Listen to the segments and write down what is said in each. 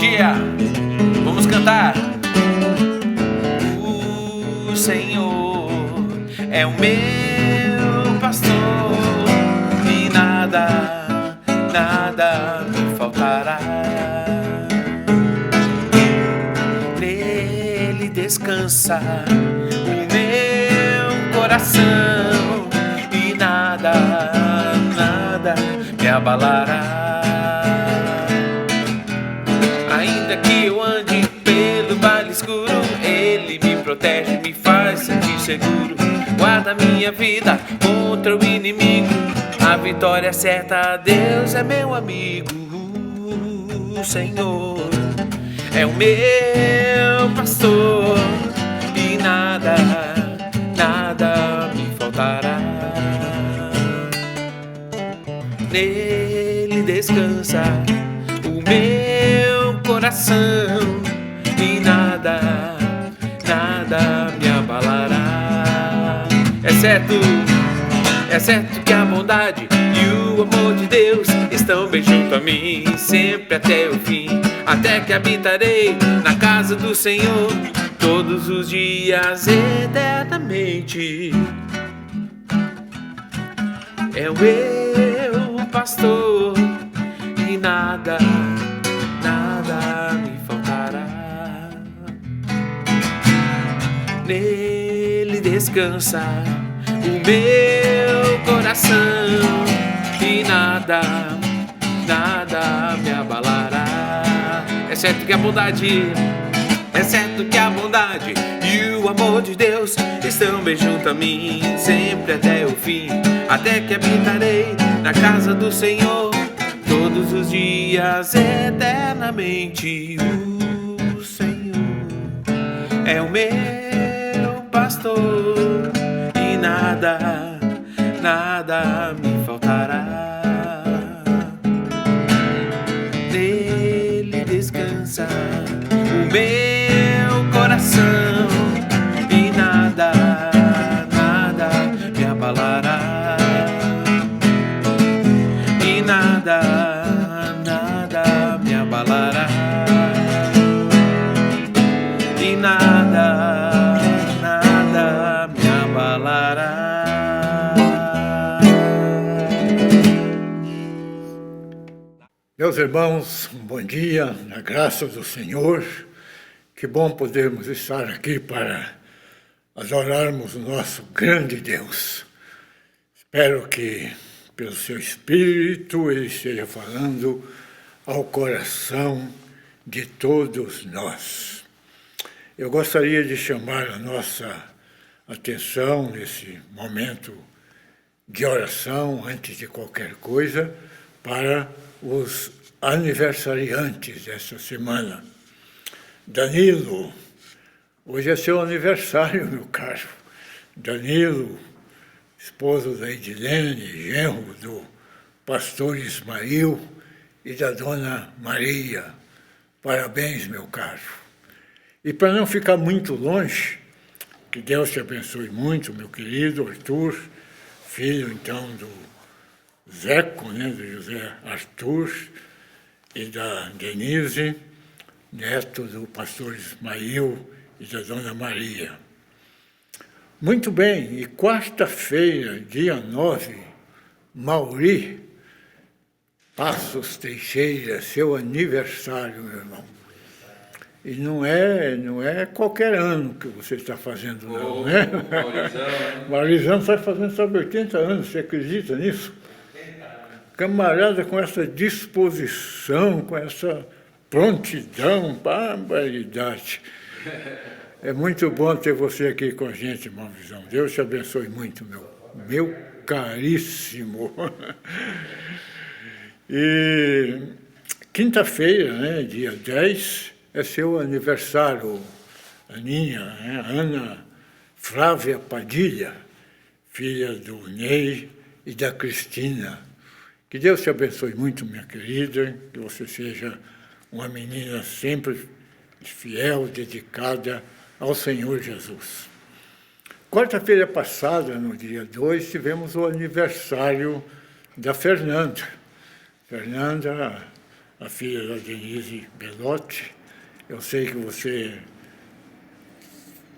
dia. Vamos cantar. O Senhor é o meu pastor e nada, nada me faltará. Nele descansa o meu coração e nada, nada me abalará. Ainda que eu ande pelo vale escuro, Ele me protege, me faz sentir seguro. Guarda minha vida contra o inimigo, a vitória é certa, Deus é meu amigo. O Senhor é o meu pastor e nada, nada me faltará. Nele descansa o meu coração e nada, nada me abalará. É certo que a bondade e o amor de Deus estão bem junto a mim, sempre até o fim. Até que habitarei na casa do Senhor todos os dias eternamente. É o meu pastor e nada, nada me faltará. Nele descansa o meu coração e nada, nada me abalará. É certo que a bondade e o amor de Deus estão bem junto a mim, sempre até o fim. Até que habitarei na casa do Senhor todos os dias eternamente. O Senhor é o meu pastor e nada, nada me faltará. Nele descansa o meu coração e nada, nada me abalará. E nada, nada me abalará. E nada, nada me abalará. Meus irmãos, um bom dia, na graça do Senhor. Que bom podermos estar aqui para adorarmos o nosso grande Deus. Espero que, pelo seu Espírito, Ele esteja falando ao coração de todos nós. Eu gostaria de chamar a nossa atenção nesse momento de oração, antes de qualquer coisa, para os aniversariantes desta semana. Danilo, hoje é seu aniversário, meu caro. Danilo, esposo da Edilene, genro do pastor Ismael e da dona Maria. Parabéns, meu caro. E para não ficar muito longe, que Deus te abençoe muito, meu querido Arthur, filho, então, do Zeco, do José Arthur, e da Denise, neto do pastor Ismael e da dona Maria. Muito bem, e quarta-feira, dia 9, Mauri Passos Teixeira, seu aniversário, meu irmão. E não é qualquer ano que você está fazendo, não, né? Maurizão está fazendo sobre 80 anos, você acredita nisso? Camarada com essa disposição, com essa prontidão, barbaridade. É muito bom ter você aqui com a gente, irmão Visão. Deus te abençoe muito, meu caríssimo. E quinta-feira, dia 10, é seu aniversário, Aninha, Ana Flávia Padilha, filha do Ney e da Cristina. Que Deus te abençoe muito, minha querida, que você seja uma menina sempre fiel, dedicada ao Senhor Jesus. Quarta-feira passada, no dia 2, tivemos o aniversário da Fernanda. Fernanda, a filha da Denise Belotti. Eu sei que você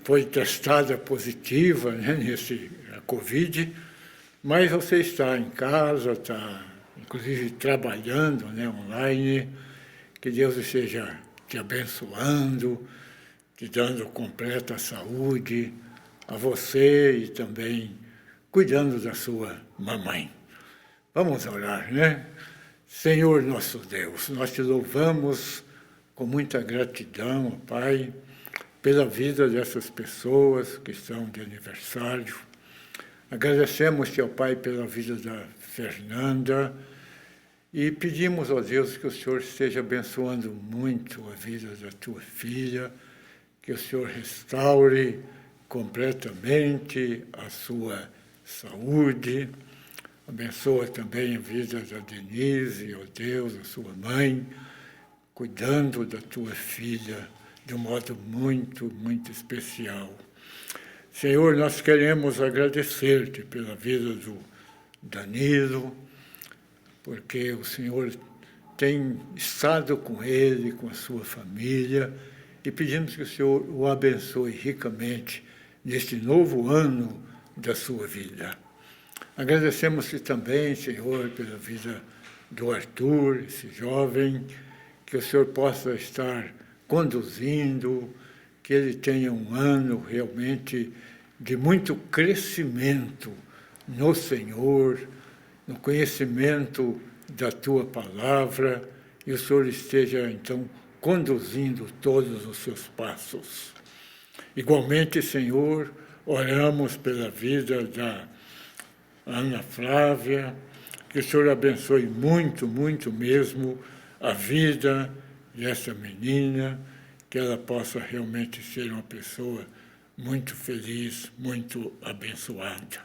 foi testada positiva, né, nesse Covid, mas você está em casa, está inclusive trabalhando, né, online. Que Deus esteja te abençoando, te dando completa saúde a você e também cuidando da sua mamãe. Vamos orar, né? Senhor nosso Deus, nós te louvamos com muita gratidão, ó Pai, pela vida dessas pessoas que estão de aniversário. Agradecemos-te, ó Pai, pela vida da Fernanda e pedimos, ó Deus, que o Senhor esteja abençoando muito a vida da tua filha, que o Senhor restaure completamente a sua saúde. Abençoa também a vida da Denise, ó Deus, a sua mãe, cuidando da tua filha de um modo muito, muito especial. Senhor, nós queremos agradecer-te pela vida do Danilo, porque o Senhor tem estado com ele, com a sua família, e pedimos que o Senhor o abençoe ricamente neste novo ano da sua vida. Agradecemos-te também, Senhor, pela vida do Arthur, esse jovem, que o Senhor possa estar conduzindo, que ele tenha um ano realmente de muito crescimento no Senhor, no conhecimento da tua palavra, e o Senhor esteja, então, conduzindo todos os seus passos. Igualmente, Senhor, oramos pela vida da Ana Flávia, que o Senhor abençoe muito, muito mesmo a vida dessa menina, que ela possa realmente ser uma pessoa muito feliz, muito abençoada.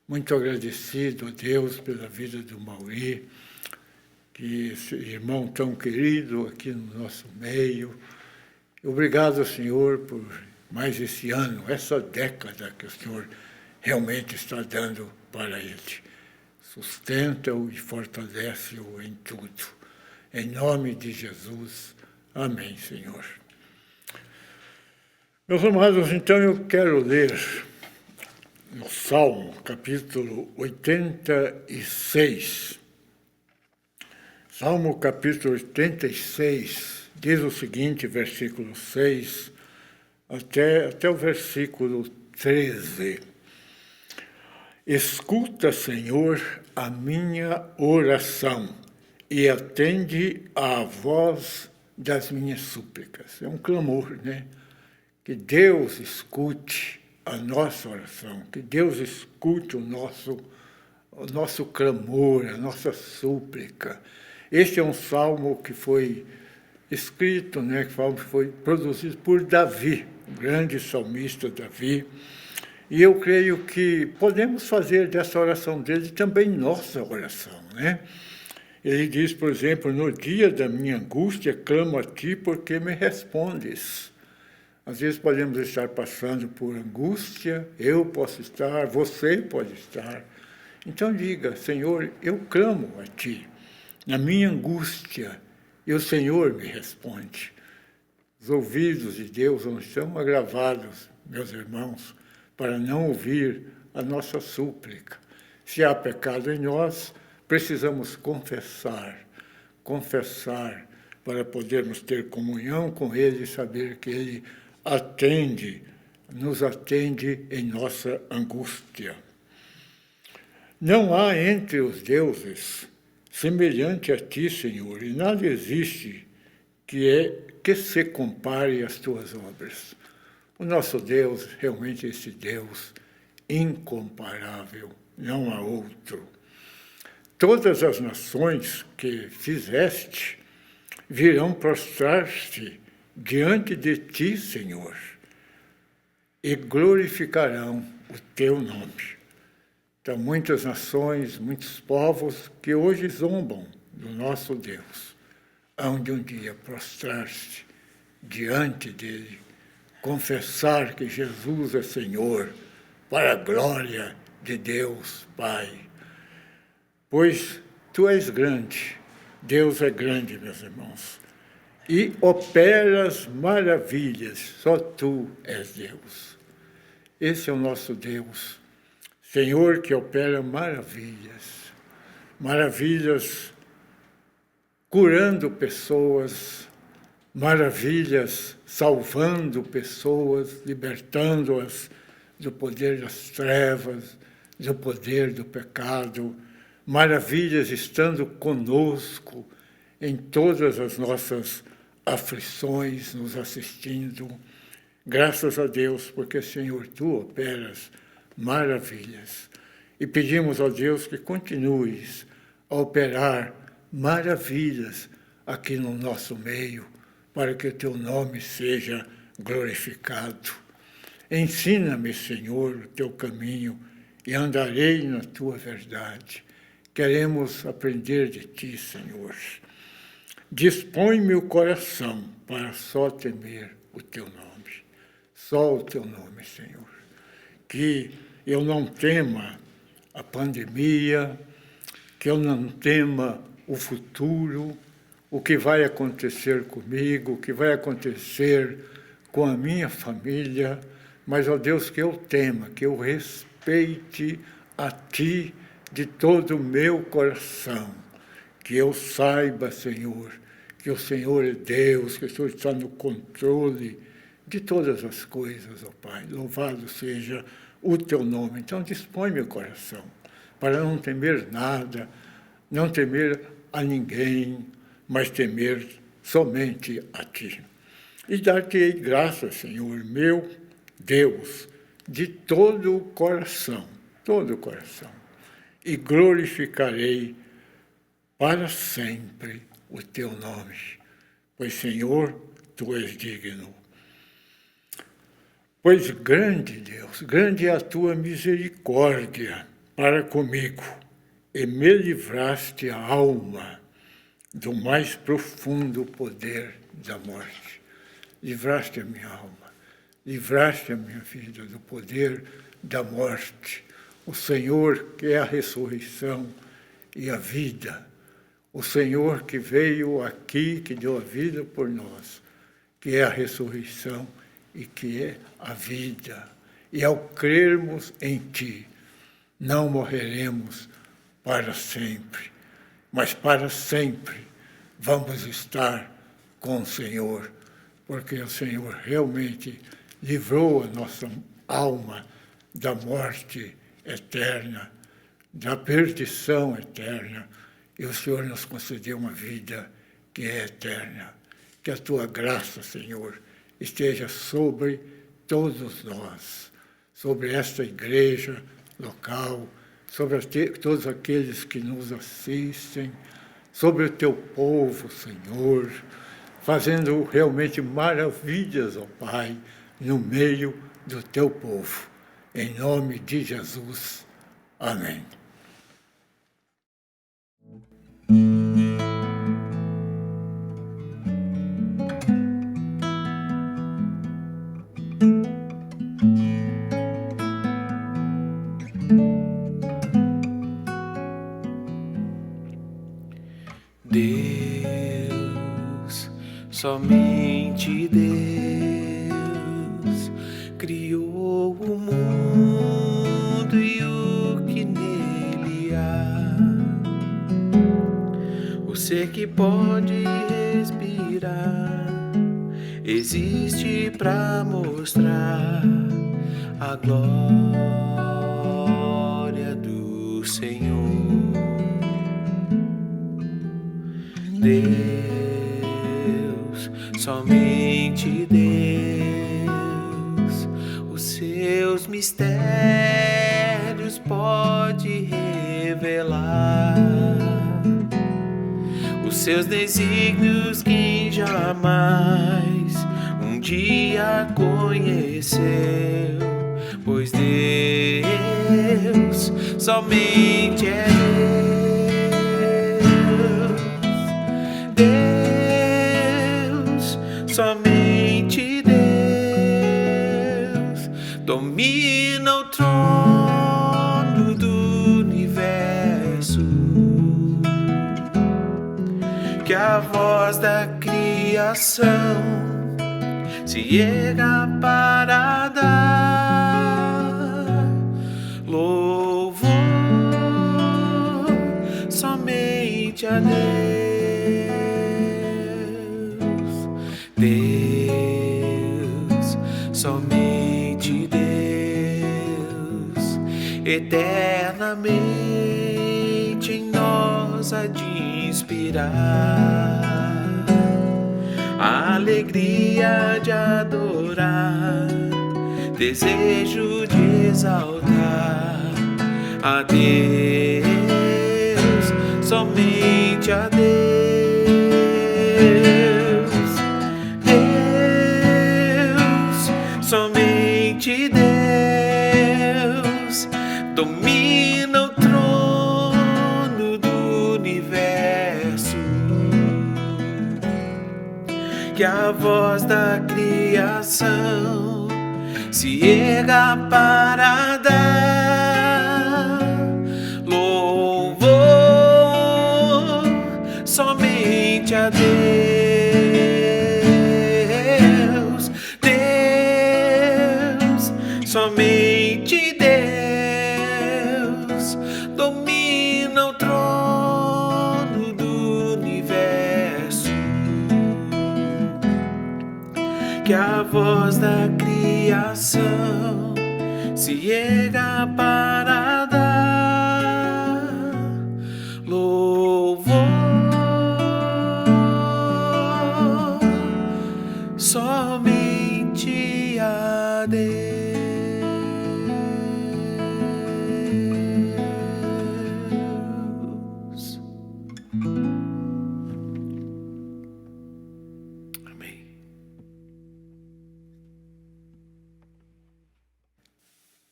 Muito agradecido a Deus pela vida do Mauri, que esse irmão tão querido aqui no nosso meio. Obrigado, Senhor, por mais esse ano, essa década que o Senhor realmente está dando para ele. Sustenta-o e fortalece-o em tudo. Em nome de Jesus. Amém, Senhor. Meus amados, então eu quero ler no Salmo, capítulo 86. Salmo, capítulo 86, diz o seguinte, versículo 6, até o versículo 13. Escuta, Senhor, a minha oração e atende à voz das minhas súplicas. É um clamor, né? Que Deus escute a nossa oração, que Deus escute o nosso clamor, a nossa súplica. Este é um salmo que foi escrito, né, que foi produzido por Davi, o grande salmista Davi, e eu creio que podemos fazer dessa oração dele também nossa oração, né? Ele diz, por exemplo, no dia da minha angústia, clamo a ti porque me respondes. Às vezes podemos estar passando por angústia, eu posso estar, você pode estar. Então diga, Senhor, eu clamo a ti, na minha angústia, e o Senhor me responde. Os ouvidos de Deus não estão agravados, meus irmãos, para não ouvir a nossa súplica. Se há pecado em nós, precisamos confessar para podermos ter comunhão com Ele e saber que Ele nos atende em nossa angústia. Não há entre os deuses semelhante a ti, Senhor, e nada existe que se compare às tuas obras. O nosso Deus realmente é esse Deus incomparável, não há outro. Todas as nações que fizeste virão prostrar-se diante de ti, Senhor, e glorificarão o teu nome. Então, muitas nações, muitos povos que hoje zombam do nosso Deus, hão de um dia prostrar-se diante dele, confessar que Jesus é Senhor, para a glória de Deus Pai. Pois tu és grande, Deus é grande, meus irmãos, e operas maravilhas, só Tu és Deus. Esse é o nosso Deus, Senhor que opera maravilhas, maravilhas curando pessoas, maravilhas salvando pessoas, libertando-as do poder das trevas, do poder do pecado, maravilhas estando conosco em todas as nossas aflições, nos assistindo. Graças a Deus, porque, Senhor, Tu operas maravilhas. E pedimos a Deus que continues a operar maravilhas aqui no nosso meio, para que o Teu nome seja glorificado. Ensina-me, Senhor, o Teu caminho e andarei na Tua verdade. Queremos aprender de Ti, Senhor. Dispõe-me o coração para só temer o Teu nome. Só o Teu nome, Senhor. Que eu não tema a pandemia, que eu não tema o futuro, o que vai acontecer comigo, o que vai acontecer com a minha família, mas, ó Deus, que eu tema, que eu respeite a Ti de todo o meu coração, que eu saiba, Senhor, que o Senhor é Deus, que o Senhor está no controle de todas as coisas, ó Pai. Louvado seja o Teu nome. Então, dispõe meu coração para não temer nada, não temer a ninguém, mas temer somente a Ti. E dar-te-ei graças, Senhor, meu Deus, de todo o coração, e glorificarei para sempre o Teu nome, pois, Senhor, Tu és digno. Pois grande, Deus, grande é a Tua misericórdia para comigo, e me livraste a alma do mais profundo poder da morte. Livraste a minha alma, livraste a minha vida do poder da morte. O Senhor que é a ressurreição e a vida. O Senhor que veio aqui, que deu a vida por nós, que é a ressurreição e que é a vida. E ao crermos em Ti, não morreremos para sempre, mas para sempre vamos estar com o Senhor, porque o Senhor realmente livrou a nossa alma da morte eterna, da perdição eterna, e o Senhor nos concedeu uma vida que é eterna. Que a Tua graça, Senhor, esteja sobre todos nós, sobre esta igreja local, sobre todos aqueles que nos assistem, sobre o Teu povo, Senhor, fazendo realmente maravilhas, ó Pai, no meio do Teu povo. Em nome de Jesus. Amém. Deus, somente Deus, criou o mundo e o que nele há. O ser que pode respirar existe para mostrar a glória do Senhor. Deus, somente Deus, os seus mistérios pode revelar, os seus desígnios quem jamais um dia conheceu, pois Deus somente é Deus, somente Deus domina o trono do universo. a voz da criação se erga para dar louvor somente a Deus. Deus, somente Deus, eternamente em nós há de inspirar a alegria de adorar, desejo de exaltar a Deus, somente a Deus. Deus, somente Deus, domina o trono do universo. Que a voz da criação se erga para dar louvor somente a Deus. Deus, somente Deus, domina o trono do universo. Que a voz da criação se erga para dar louvor somente a Deus.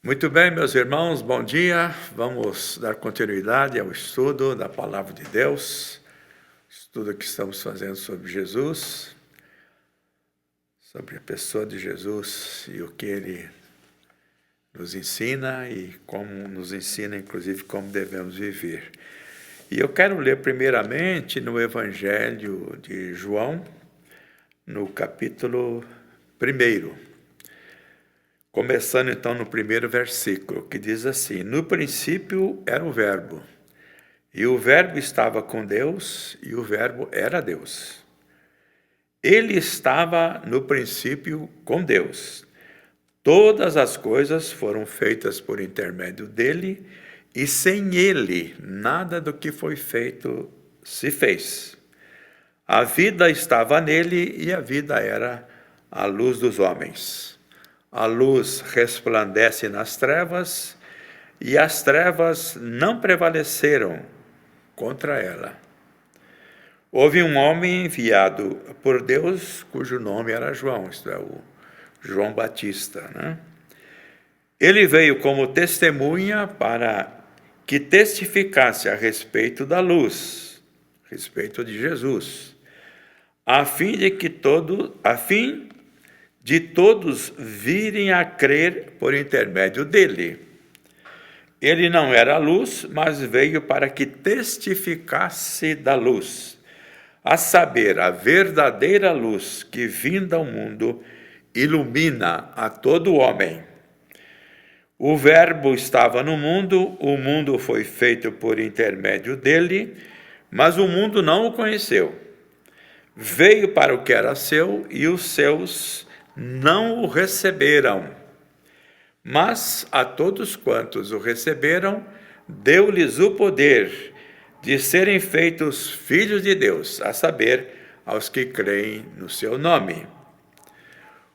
Muito bem, meus irmãos, bom dia. Vamos dar continuidade ao estudo da Palavra de Deus, estudo que estamos fazendo sobre Jesus, sobre a pessoa de Jesus e o que Ele nos ensina e como nos ensina, inclusive, como devemos viver. E eu quero ler primeiramente no Evangelho de João, no capítulo 1. Começando então no primeiro versículo, que diz assim: no princípio era o Verbo, e o Verbo estava com Deus, e o Verbo era Deus. Ele estava no princípio com Deus. Todas as coisas foram feitas por intermédio dele, e sem ele nada do que foi feito se fez. A vida estava nele, e a vida era a luz dos homens. A luz resplandece nas trevas, e as trevas não prevaleceram contra ela. Houve um homem enviado por Deus, cujo nome era João, isto é, o João Batista, né? Ele veio como testemunha para que testificasse a respeito da luz, a respeito de Jesus, a fim de todos virem a crer por intermédio dele. Ele não era a luz, mas veio para que testificasse da luz, a saber, a verdadeira luz que, vinda ao mundo, ilumina a todo homem. O Verbo estava no mundo, o mundo foi feito por intermédio dele, mas o mundo não o conheceu. Veio para o que era seu, e os seus não o receberam. Mas a todos quantos o receberam, deu-lhes o poder de serem feitos filhos de Deus, a saber, aos que creem no seu nome,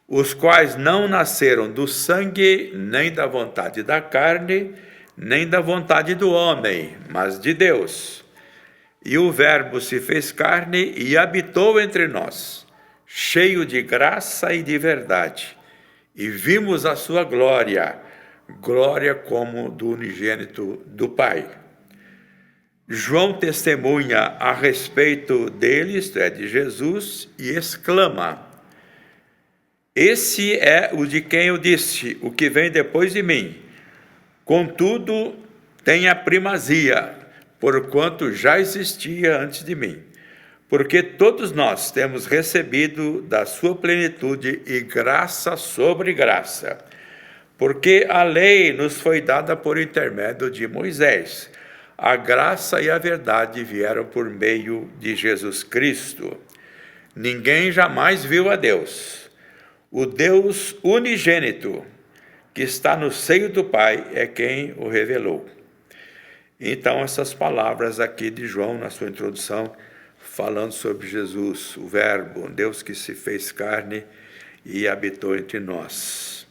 os quais não nasceram do sangue, nem da vontade da carne, nem da vontade do homem, mas de Deus. E o Verbo se fez carne e habitou entre nós, cheio de graça e de verdade, e vimos a sua glória, glória como do unigênito do Pai. João testemunha a respeito dele, isto é, de Jesus, e exclama: esse é o de quem eu disse, o que vem depois de mim. Contudo, tem a primazia, porquanto já existia antes de mim. porque todos nós temos recebido da sua plenitude e graça sobre graça. Porque a lei nos foi dada por intermédio de Moisés. A graça e a verdade vieram por meio de Jesus Cristo. Ninguém jamais viu a Deus. O Deus unigênito, que está no seio do Pai, é quem o revelou. Então, essas palavras aqui de João, na sua introdução, falando sobre Jesus, o Verbo, Deus que se fez carne e habitou entre nós.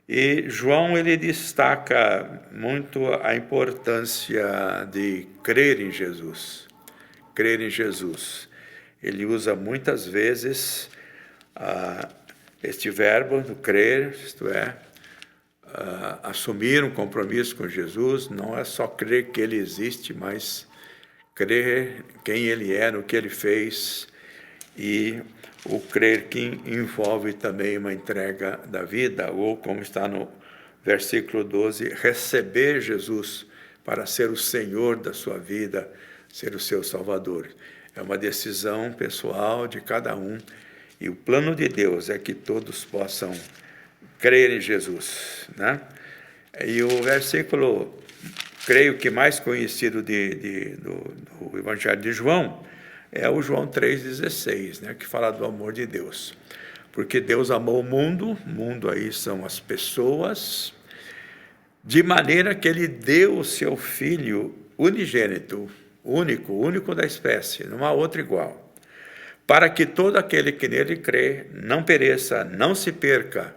E João, ele destaca muito a importância de crer em Jesus. Crer em Jesus. Ele usa muitas vezes este verbo do crer, isto é, assumir um compromisso com Jesus. Não é só crer que Ele existe, mas crer quem Ele é, no que Ele fez, e o crer que envolve também uma entrega da vida, ou como está no versículo 12, receber Jesus para ser o Senhor da sua vida, ser o seu Salvador. É uma decisão pessoal de cada um, e o plano de Deus é que todos possam crer em Jesus, né? E o versículo, creio que mais conhecido do Evangelho de João, é o João 3,16, né, que fala do amor de Deus. Porque Deus amou o mundo aí são as pessoas, de maneira que Ele deu o seu Filho unigênito, único da espécie, não há outro igual, para que todo aquele que nele crê não pereça, não se perca,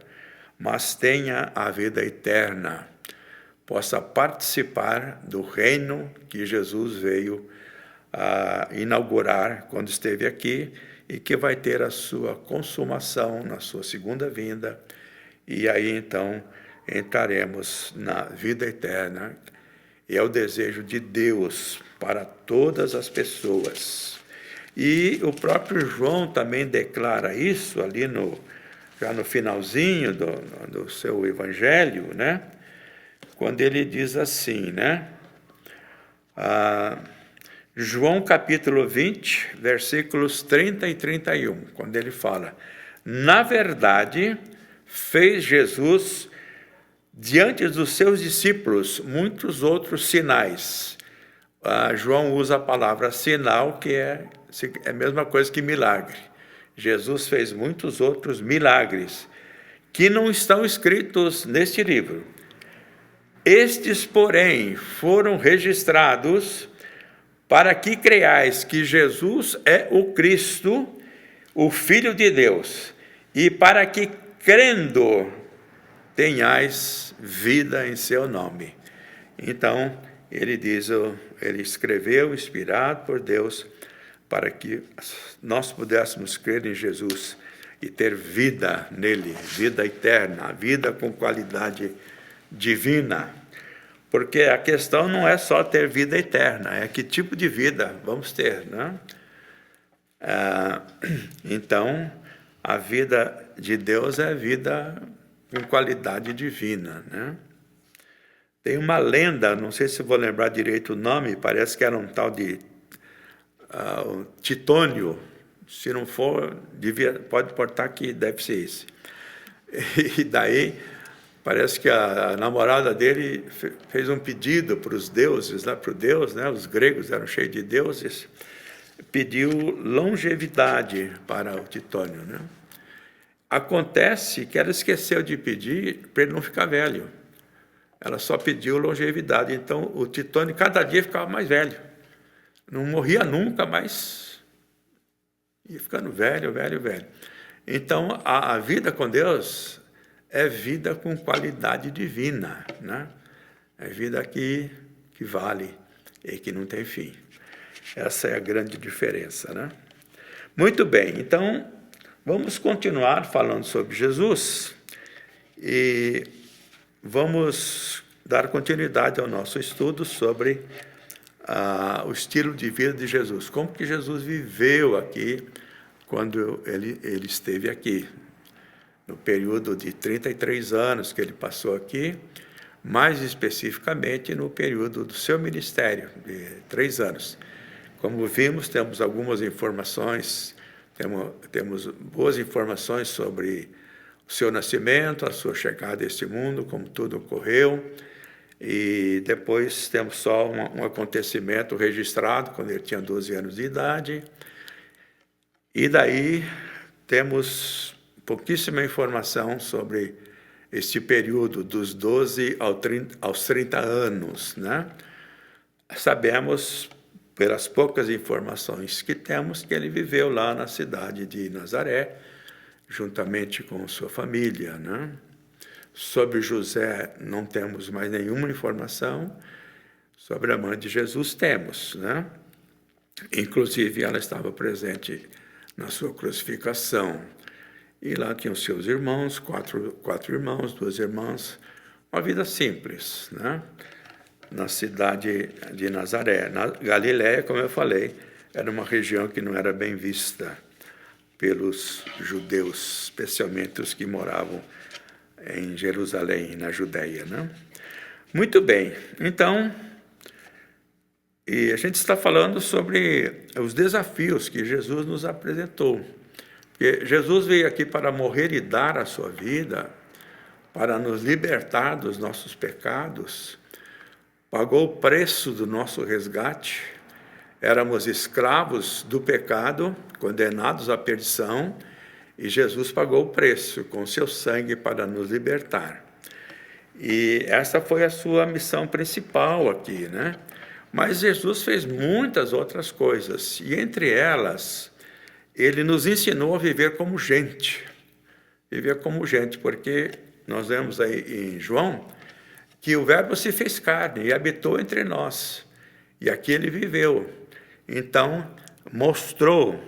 mas tenha a vida eterna, possa participar do reino que Jesus veio a inaugurar quando esteve aqui, e que vai ter a sua consumação na sua segunda vinda, e aí então entraremos na vida eterna. E é o desejo de Deus para todas as pessoas. E o próprio João também declara isso ali já no finalzinho do seu evangelho, né? Quando ele diz assim, né? João capítulo 20, versículos 30 e 31, quando ele fala: na verdade, fez Jesus diante dos seus discípulos muitos outros sinais. João usa a palavra sinal, que é a mesma coisa que milagre. Jesus fez muitos outros milagres, que não estão escritos neste livro. Estes, porém, foram registrados para que creiais que Jesus é o Cristo, o Filho de Deus, e para que, crendo, tenhais vida em seu nome. Então, ele diz, ele escreveu, inspirado por Deus, para que nós pudéssemos crer em Jesus e ter vida nele, vida eterna, vida com qualidade divina. Porque a questão não é só ter vida eterna, é que tipo de vida vamos ter, né? Então, a vida de Deus é vida com qualidade divina, né? Tem uma lenda, não sei se vou lembrar direito o nome, parece que era um tal de Titônio. Se não for, pode portar que deve ser esse. E daí, parece que a namorada dele fez um pedido para os deuses, para o Deus, né? Os gregos eram cheios de deuses, pediu longevidade para o Titônio, né? Acontece que ela esqueceu de pedir para ele não ficar velho. Ela só pediu longevidade. Então, o Titônio, cada dia, ficava mais velho. Não morria nunca, mas ia ficando velho. Então, a vida com Deus é vida com qualidade divina, né? É vida que vale e que não tem fim. Essa é a grande diferença, né? Muito bem, então, vamos continuar falando sobre Jesus e vamos dar continuidade ao nosso estudo sobre o estilo de vida de Jesus. Como que Jesus viveu aqui quando ele esteve aqui, no período de 33 anos que ele passou aqui, mais especificamente no período do seu ministério, de 3 anos. Como vimos, temos algumas informações, temos boas informações sobre o seu nascimento, a sua chegada a este mundo, como tudo ocorreu, e depois temos só um acontecimento registrado quando ele tinha 12 anos de idade, e daí temos pouquíssima informação sobre este período dos 12 aos 30 anos, né? Sabemos, pelas poucas informações que temos, que ele viveu lá na cidade de Nazaré, juntamente com sua família, né? Sobre José não temos mais nenhuma informação, sobre a mãe de Jesus temos, né? Inclusive ela estava presente na sua crucificação, e lá tinham seus irmãos, quatro irmãos, 2 irmãs, uma vida simples, né? Na cidade de Nazaré. Na Galiléia, como eu falei, era uma região que não era bem vista pelos judeus, especialmente os que moravam em Jerusalém, na Judéia, né? Muito bem, então, e a gente está falando sobre os desafios que Jesus nos apresentou. Porque Jesus veio aqui para morrer e dar a sua vida, para nos libertar dos nossos pecados, pagou o preço do nosso resgate, éramos escravos do pecado, condenados à perdição, e Jesus pagou o preço com seu sangue para nos libertar. E essa foi a sua missão principal aqui, né? Mas Jesus fez muitas outras coisas, e entre elas, ele nos ensinou a viver como gente. Viver como gente, porque nós vemos aí em João que o Verbo se fez carne e habitou entre nós. E aqui ele viveu. Então, mostrou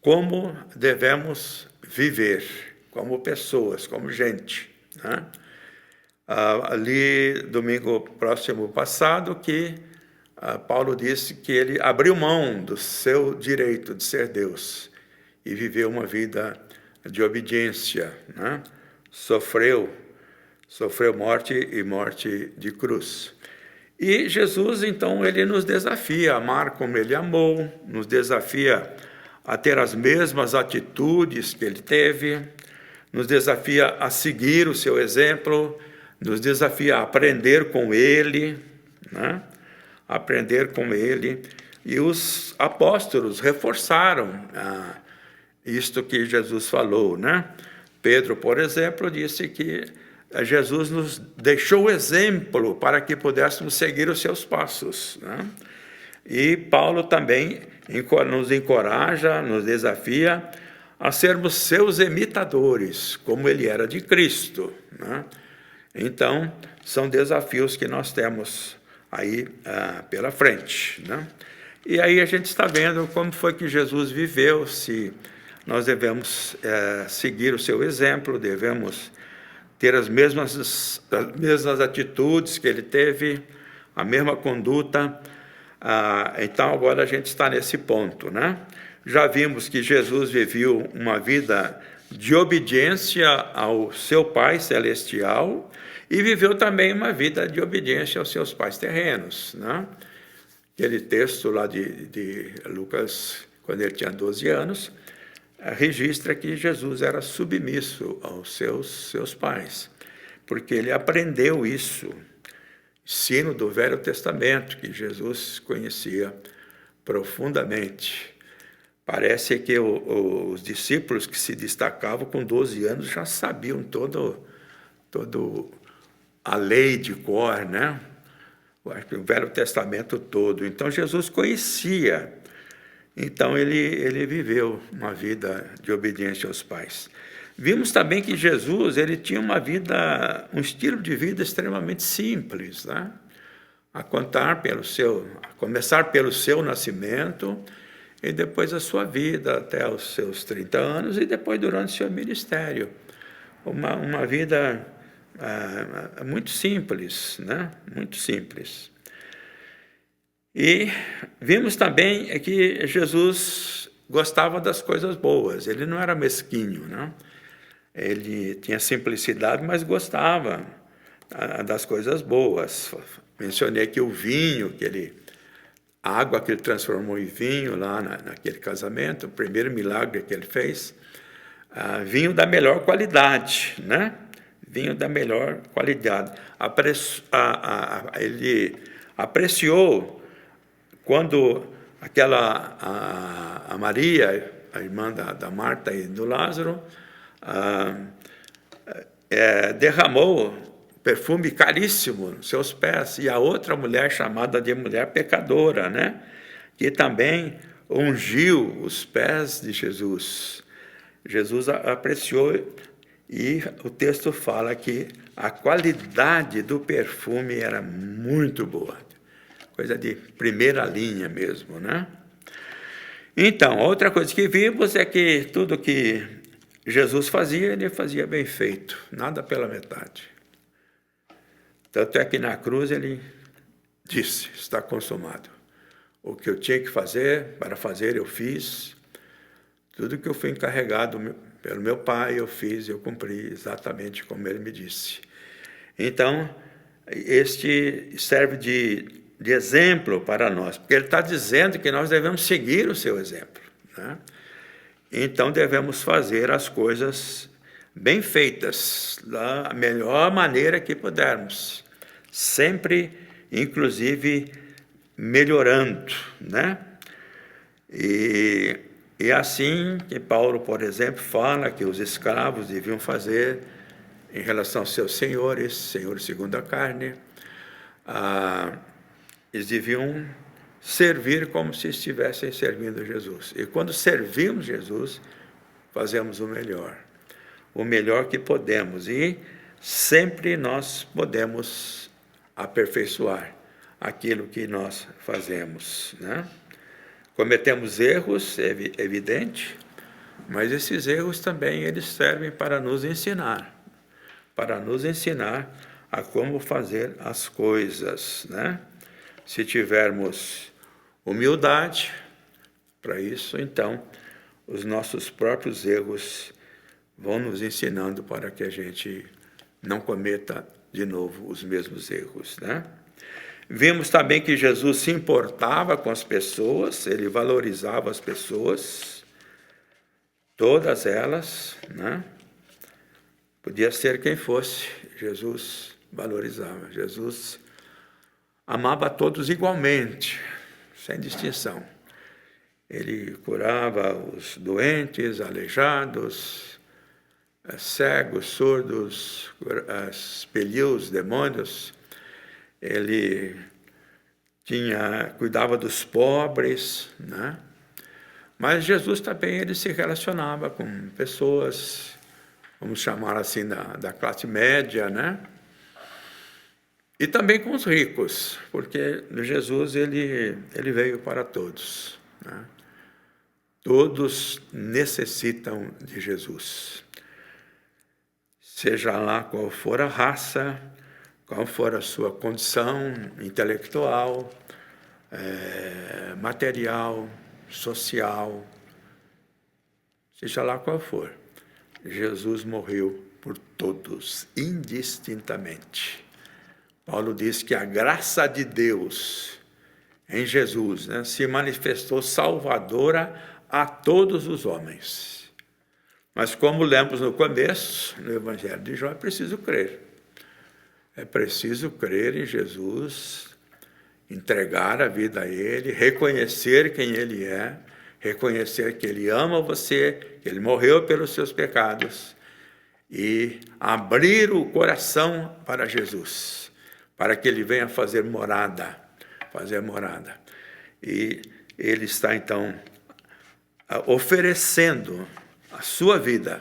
como devemos viver, como pessoas, como gente, né? Ali, domingo próximo passado, que Paulo disse que ele abriu mão do seu direito de ser Deus e viveu uma vida de obediência, né? Sofreu morte e morte de cruz. E Jesus, então, ele nos desafia a amar como ele amou, nos desafia a ter as mesmas atitudes que ele teve, nos desafia a seguir o seu exemplo, nos desafia a aprender com ele, né? Aprender com ele. E os apóstolos reforçaram isto que Jesus falou, né? Pedro, por exemplo, disse que Jesus nos deixou o exemplo para que pudéssemos seguir os seus passos, né? E Paulo também nos encoraja, nos desafia a sermos seus imitadores, como ele era de Cristo, né? Então, são desafios que nós temos aí pela frente, né? E aí a gente está vendo como foi que Jesus viveu, se nós devemos seguir o seu exemplo, devemos ter as mesmas atitudes que ele teve, a mesma conduta. Então, agora a gente está nesse ponto, né? Já vimos que Jesus viveu uma vida de obediência ao seu Pai Celestial e viveu também uma vida de obediência aos seus pais terrenos, né? Aquele texto lá de Lucas, quando ele tinha 12 anos, registra que Jesus era submisso aos seus pais, porque ele aprendeu isso, ensino do Velho Testamento, que Jesus conhecia profundamente. Parece que os discípulos que se destacavam com 12 anos já sabiam toda a lei de cor, né? O Velho Testamento todo. Então, Jesus conhecia. Então, ele viveu uma vida de obediência aos pais. Vimos também que Jesus ele tinha um estilo de vida extremamente simples, né? A começar pelo seu nascimento e depois a sua vida até os seus 30 anos e depois durante o seu ministério. Uma vida muito simples, né? Muito simples. E vimos também que Jesus gostava das coisas boas, ele não era mesquinho, né? Ele tinha simplicidade, mas gostava das coisas boas. Mencionei que o vinho que ele a água que ele transformou em vinho lá naquele casamento, o primeiro milagre que ele fez, vinho da melhor qualidade, né? Vinho da melhor qualidade. Ele apreciou quando a Maria, a irmã da Marta e do Lázaro, derramou perfume caríssimo nos seus pés, e a outra mulher chamada de mulher pecadora, né? Que também ungiu os pés de Jesus. Jesus apreciou, e o texto fala que a qualidade do perfume era muito boa, coisa de primeira linha mesmo, né? Então, outra coisa que vimos é que tudo que Jesus fazia, ele fazia bem feito, nada pela metade. Tanto é que na cruz ele disse: está consumado. O que eu tinha que fazer, para fazer, eu fiz. Tudo que eu fui encarregado pelo meu Pai, eu fiz, eu cumpri exatamente como ele me disse. Então, este serve de exemplo para nós, porque ele está dizendo que nós devemos seguir o seu exemplo, né? Então, devemos fazer as coisas bem feitas, da melhor maneira que pudermos, sempre, inclusive, melhorando, né? E assim que Paulo, por exemplo, fala que os escravos deviam fazer em relação aos seus senhores segundo a carne, eles deviam servir como se estivessem servindo Jesus. E quando servimos Jesus, fazemos o melhor que podemos, e sempre nós podemos aperfeiçoar aquilo que nós fazemos, né? Cometemos erros, é evidente, mas esses erros também eles servem para nos ensinar a como fazer as coisas, né? Se tivermos humildade para isso, então os nossos próprios erros vão nos ensinando para que a gente não cometa de novo os mesmos erros, né? Vimos também que Jesus se importava com as pessoas, ele valorizava as pessoas, todas elas, né? Podia ser quem fosse, Jesus valorizava. Jesus amava a todos igualmente, sem distinção. Ele curava os doentes, aleijados, cegos, surdos, expeliu os demônios. Ele cuidava dos pobres, né? Mas Jesus também ele se relacionava com pessoas, vamos chamar assim, da classe média, né? E também com os ricos, porque Jesus ele veio para todos, né? Todos necessitam de Jesus. Seja lá qual for a raça, qual for a sua condição intelectual, material, social, seja lá qual for, Jesus morreu por todos, indistintamente. Paulo diz que a graça de Deus em Jesus, né, se manifestou salvadora a todos os homens. Mas como lemos no começo, no Evangelho de João, é preciso crer. É preciso crer em Jesus, entregar a vida a Ele, reconhecer quem Ele é, reconhecer que Ele ama você, que Ele morreu pelos seus pecados, e abrir o coração para Jesus, para que Ele venha fazer morada. E Ele está, então, oferecendo a sua vida,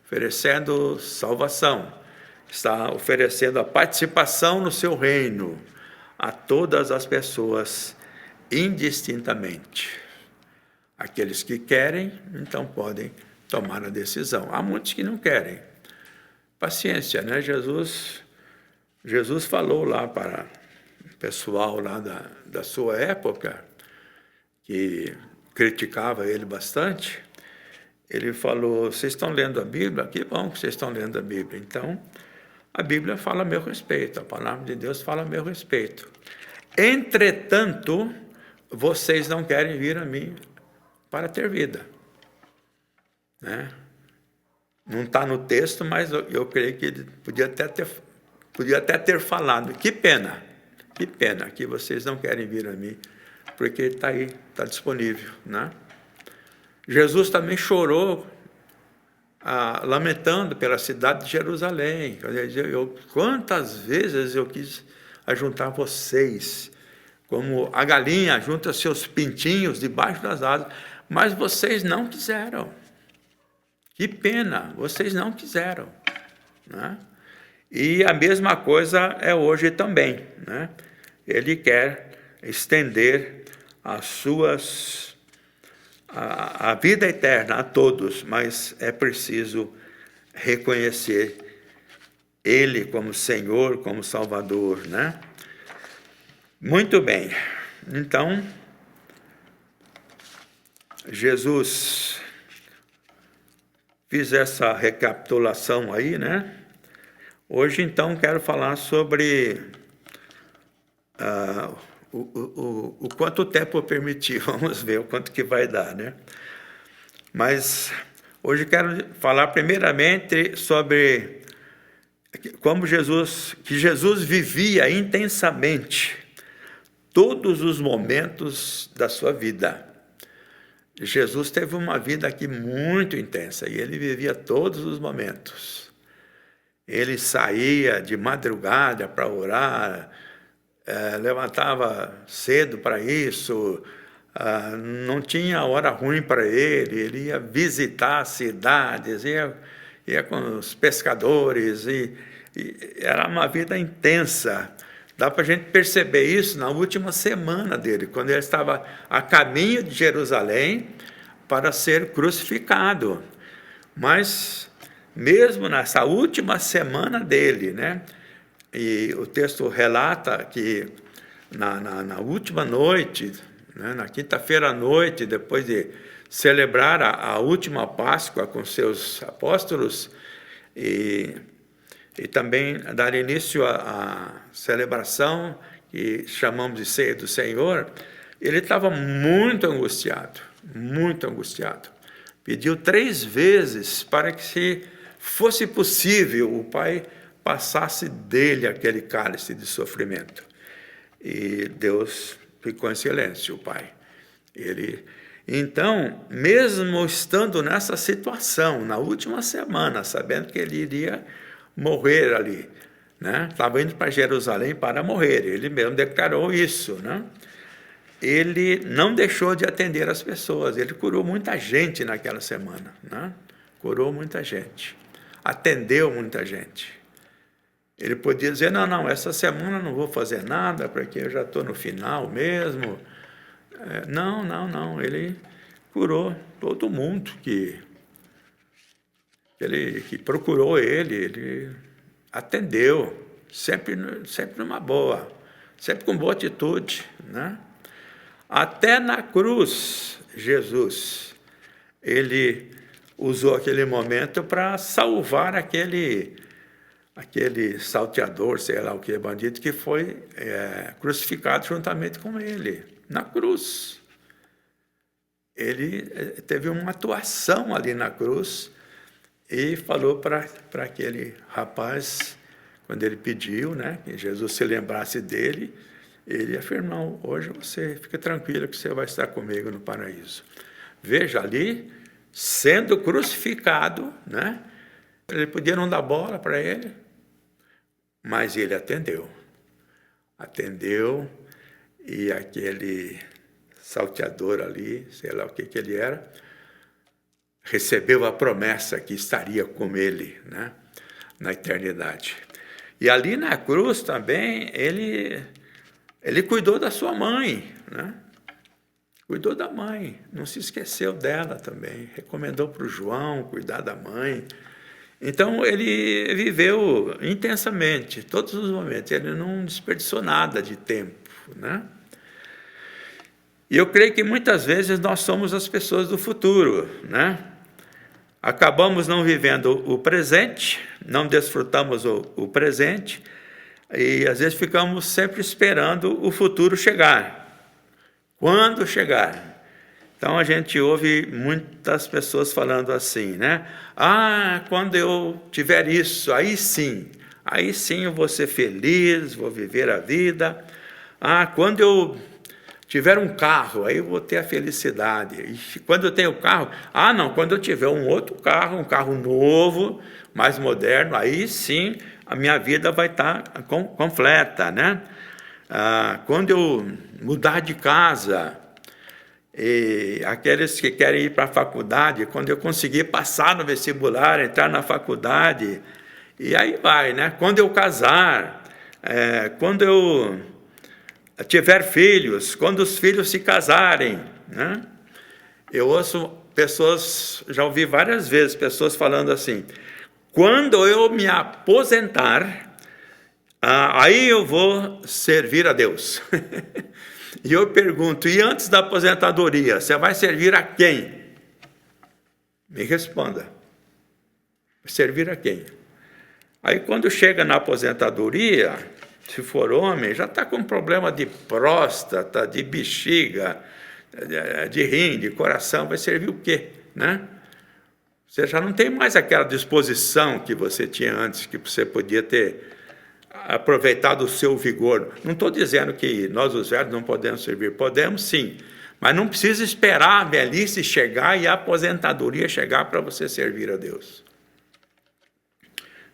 oferecendo salvação, está oferecendo a participação no seu reino a todas as pessoas indistintamente. Aqueles que querem, então podem tomar a decisão. Há muitos que não querem. Paciência, né? Jesus falou lá para o pessoal lá da sua época, que criticava ele bastante. Ele falou: vocês estão lendo a Bíblia? Que bom que vocês estão lendo a Bíblia. Então, a Bíblia fala a meu respeito, a palavra de Deus fala a meu respeito. Entretanto, vocês não querem vir a mim para ter vida. Né? Não está no texto, mas eu creio que ele podia até ter falado. Que pena que vocês não querem vir a mim, porque está aí, está disponível. Né? Jesus também chorou, lamentando pela cidade de Jerusalém. Quantas vezes eu quis ajuntar vocês, como a galinha junta seus pintinhos debaixo das asas, mas vocês não quiseram. Que pena, vocês não quiseram. Né? E a mesma coisa é hoje também. Né? Ele quer estender a vida eterna a todos, mas é preciso reconhecer Ele como Senhor, como Salvador. Né? Muito bem, então, Jesus fiz essa recapitulação aí, né? Hoje, então, quero falar sobre o quanto o tempo permitir. Vamos ver o quanto que vai dar, né? Mas hoje quero falar primeiramente sobre como Jesus vivia intensamente todos os momentos da sua vida. Jesus teve uma vida aqui muito intensa e ele vivia todos os momentos. Ele saía de madrugada para orar, levantava cedo para isso, não tinha hora ruim para ele ia visitar cidades, ia com os pescadores, e era uma vida intensa. Dá para a gente perceber isso na última semana dele, quando ele estava a caminho de Jerusalém para ser crucificado. Mas, mesmo nessa última semana dele, né, e o texto relata que na última noite, né, na quinta-feira à noite, depois de celebrar a última Páscoa com seus apóstolos, e também dar início à celebração que chamamos de Ceia do Senhor, ele estava muito angustiado. Pediu 3 vezes para que, se fosse possível, o Pai passasse dele aquele cálice de sofrimento. E Deus ficou em silêncio, o Pai. Então, mesmo estando nessa situação, na última semana, sabendo que ele iria morrer ali, né? Estava indo para Jerusalém para morrer, ele mesmo declarou isso, né? Ele não deixou de atender as pessoas, ele curou muita gente naquela semana, né? Curou muita gente, atendeu muita gente. Ele podia dizer, não, essa semana não vou fazer nada, porque eu já estou no final mesmo. Não, ele curou todo mundo que procurou ele atendeu, sempre numa boa, sempre com boa atitude, né? Até na cruz, Jesus, ele usou aquele momento para salvar aquele salteador, sei lá o que, bandido, que foi crucificado juntamente com ele, na cruz. Ele teve uma atuação ali na cruz, e falou para aquele rapaz, quando ele pediu, né, que Jesus se lembrasse dele, ele afirmou, hoje você fica tranquilo que você vai estar comigo no paraíso. Veja ali, sendo crucificado, né, ele podia não dar bola para ele, mas ele atendeu, e aquele salteador ali, sei lá o que ele era, recebeu a promessa que estaria com ele, né, na eternidade. E ali na cruz também, ele cuidou da sua mãe, né? Cuidou da mãe, não se esqueceu dela também, recomendou para o João cuidar da mãe. Então, ele viveu intensamente, todos os momentos, ele não desperdiçou nada de tempo, né? E eu creio que muitas vezes nós somos as pessoas do futuro, né? Acabamos não vivendo o presente, não desfrutamos o presente, e às vezes ficamos sempre esperando o futuro chegar. Quando chegar. Então a gente ouve muitas pessoas falando assim, né? Ah, quando eu tiver isso, aí sim eu vou ser feliz, vou viver a vida. Ah, quando eu tiver um carro, aí eu vou ter a felicidade. E quando eu tenho carro, ah, não, quando eu tiver um outro carro, um carro novo, mais moderno, aí sim a minha vida vai estar completa, né? Ah, quando eu mudar de casa, e aqueles que querem ir para a faculdade, quando eu conseguir passar no vestibular, entrar na faculdade, e aí vai, né? Quando eu casar, quando eu tiver filhos, quando os filhos se casarem, né? Eu ouço pessoas, já ouvi várias vezes pessoas falando assim, quando eu me aposentar, aí eu vou servir a Deus. E eu pergunto, e antes da aposentadoria, você vai servir a quem? Me responda. Servir a quem? Aí quando chega na aposentadoria, se for homem, já está com problema de próstata, de bexiga, de rim, de coração, vai servir o quê? Né? Você já não tem mais aquela disposição que você tinha antes, que você podia ter aproveitado o seu vigor. Não estou dizendo que nós, os velhos, não podemos servir. Podemos, sim. Mas não precisa esperar a velhice chegar e a aposentadoria chegar para você servir a Deus.